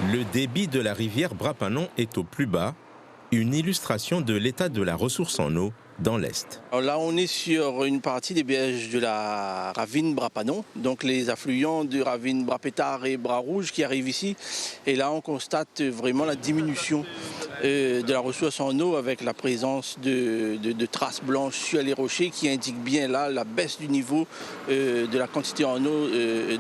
Le débit de la rivière Brapanon est au plus bas, une illustration de l'état de la ressource en eau dans l'Est. Alors là, on est sur une partie des berges de la ravine Brapanon, donc les affluents de ravine Brapétard et Bras Rouge qui arrivent ici. Et là, on constate vraiment la diminution de la ressource en eau avec la présence de traces blanches sur les rochers qui indiquent bien là la baisse du niveau de la quantité en eau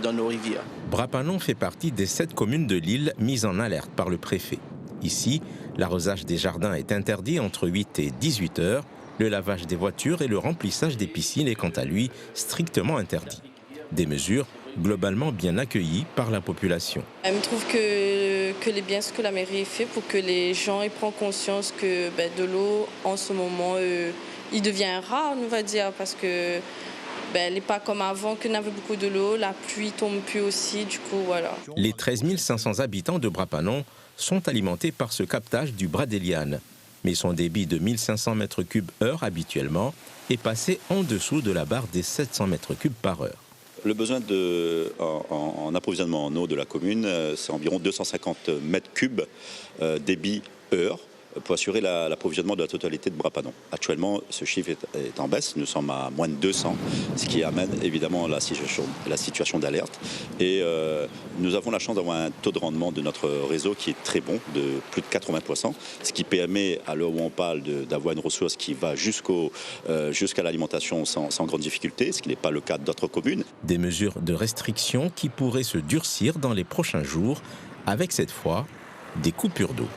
dans nos rivières. Brapanon fait partie des 7 communes de l'île mises en alerte par le préfet. Ici, l'arrosage des jardins est interdit entre 8 et 18 heures. Le lavage des voitures et le remplissage des piscines est quant à lui strictement interdit. Des mesures globalement bien accueillies par la population. Je trouve que les biens, ce que la mairie fait pour que les gens prennent conscience que de l'eau, en ce moment, il devient rare, on va dire, parce que elle n'est pas comme avant, qu'on avait beaucoup de l'eau, la pluie tombe plus aussi, du coup, voilà. Les 13 500 habitants de Brapanon sont alimentés par ce captage du Bras d'Eliane. Mais son débit de 1500 m3 heure habituellement est passé en dessous de la barre des 700 m3 par heure. Le besoin en approvisionnement en eau de la commune, c'est environ 250 m3 débit heure pour assurer l'approvisionnement de la totalité de Brapanon. Actuellement, ce chiffre est en baisse, nous sommes à moins de 200, ce qui amène évidemment la situation d'alerte. Et nous avons la chance d'avoir un taux de rendement de notre réseau qui est très bon, de plus de 80%, ce qui permet, à l'heure où on parle, d'avoir une ressource qui va jusqu'à l'alimentation sans grande difficulté, ce qui n'est pas le cas d'autres communes. Des mesures de restriction qui pourraient se durcir dans les prochains jours, avec cette fois des coupures d'eau.